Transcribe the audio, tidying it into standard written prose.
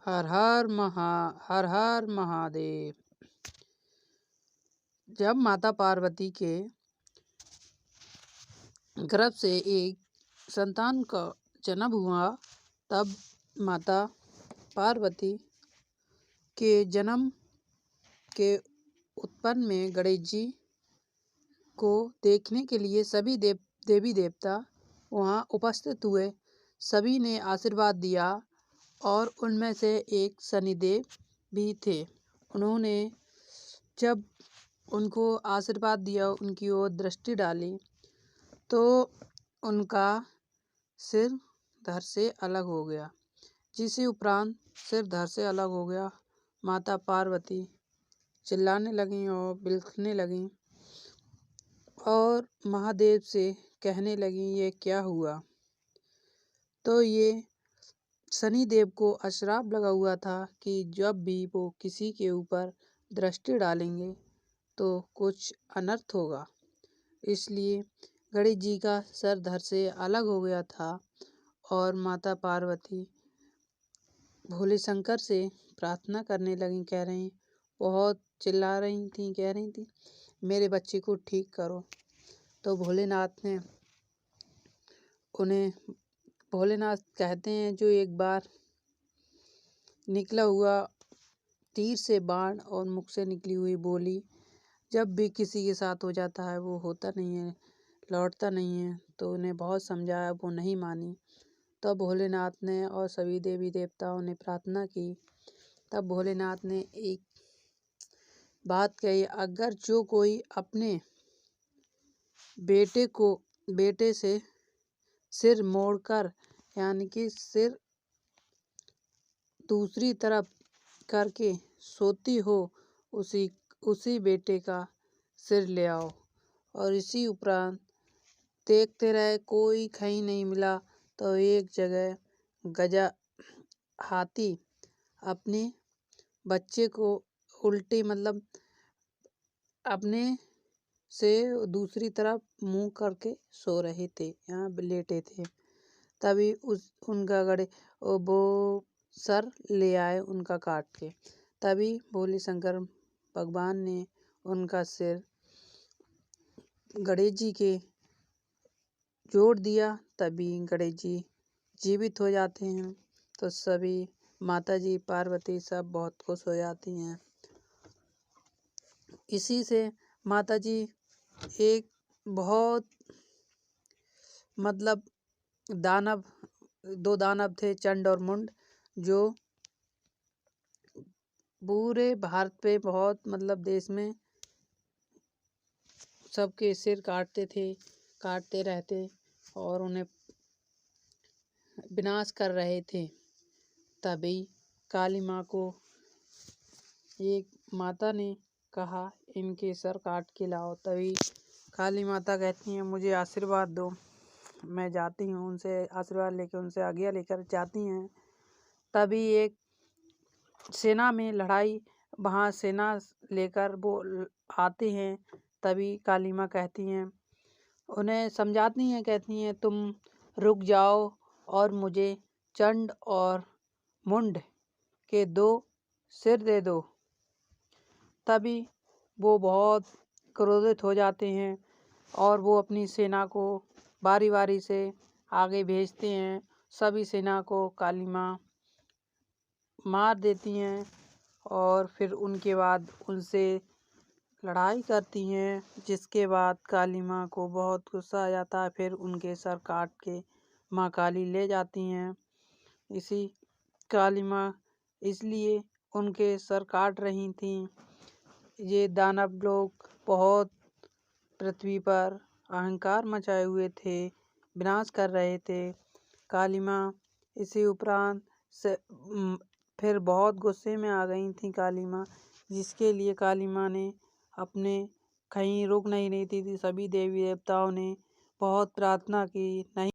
हर हर महादेव। जब माता पार्वती के गर्भ से एक संतान का जन्म हुआ, तब माता पार्वती के जन्म के उत्पन्न में गणेश जी को देखने के लिए सभी देवी देवता वहाँ उपस्थित हुए। सभी ने आशीर्वाद दिया और उनमें से एक शनिदेव भी थे। उन्होंने जब उनको आशीर्वाद दिया, उनकी ओर दृष्टि डाली, तो उनका सिर धड़ से अलग हो गया। जिसके उपरांत सिर धड़ से अलग हो गया, माता पार्वती चिल्लाने लगीं और बिलखने लगीं और महादेव से कहने लगीं, ये क्या हुआ। तो ये शनिदेव को अश्राप लगा हुआ था कि जब भी वो किसी के ऊपर दृष्टि डालेंगे तो कुछ अनर्थ होगा। इसलिए गणेश जी का सर धड़ से अलग हो गया था और माता पार्वती भोले शंकर से प्रार्थना करने लगी। कह रही, बहुत चिल्ला रही थी, कह रही थी, मेरे बच्चे को ठीक करो। तो भोलेनाथ ने उन्हें, भोलेनाथ कहते हैं, जो एक बार निकला हुआ तीर से बाण और मुख से निकली हुई बोली जब भी किसी के साथ हो जाता है वो होता नहीं है, लौटता नहीं है। तो उन्हें बहुत समझाया, वो नहीं मानी। तब भोलेनाथ ने और सभी देवी देवताओं ने प्रार्थना की। तब भोलेनाथ ने एक बात कही, अगर जो कोई अपने बेटे से सिर मोड़कर, यानी कि सिर दूसरी तरफ करके सोती हो, उसी बेटे का सिर ले आओ। और इसी उपरांत देखते रहे, कोई कहीं नहीं मिला। तो एक जगह गजा हाथी अपने बच्चे को उल्टी, मतलब अपने से दूसरी तरफ मुंह करके सो रहे थे, यहाँ लेटे थे। तभी उनका वो सर ले आए उनका काट के। तभी भोले शंकर भगवान ने उनका सिर गणेश जी के जोड़ दिया। तभी गणेश जी जीवित हो जाते हैं। तो सभी माता जी, पार्वती सब बहुत खुश हो जाती हैं। इसी से माता जी एक बहुत, मतलब दो दानव थे, चंड और मुंड, जो पूरे भारत पे बहुत, मतलब देश में सबके सिर काटते रहते और उन्हें विनाश कर रहे थे। तभी काली माँ को एक माता ने कहा, इनके सर काट के लाओ। तभी काली माता कहती हैं, मुझे आशीर्वाद दो। मैं जाती हूँ, उनसे आशीर्वाद लेकर, उनसे आज्ञा लेकर जाती हैं। तभी एक सेना में लड़ाई, वहाँ सेना लेकर वो आते हैं। तभी काली माँ कहती हैं, उन्हें समझाती हैं, कहती हैं, तुम रुक जाओ और मुझे चंड और मुंड के 2 सिर दे दो। तभी वो बहुत क्रोधित हो जाते हैं और वो अपनी सेना को बारी बारी से आगे भेजते हैं। सभी सेना को काली माँ मार देती हैं और फिर उनके बाद उनसे लड़ाई करती हैं। जिसके बाद काली माँ को बहुत गुस्सा आ जाता है। फिर उनके सर काट के माँ काली ले जाती हैं। इसी काली माँ इसलिए उनके सर काट रही थीं। ये दानव लोग बहुत पृथ्वी पर अहंकार मचाए हुए थे, विनाश कर रहे थे। काली माँ इसी उपरांत से फिर बहुत गुस्से में आ गई थी काली माँ, जिसके लिए काली माँ ने अपने कहीं रुक नहीं रही थी। सभी देवी देवताओं ने बहुत प्रार्थना की, नहीं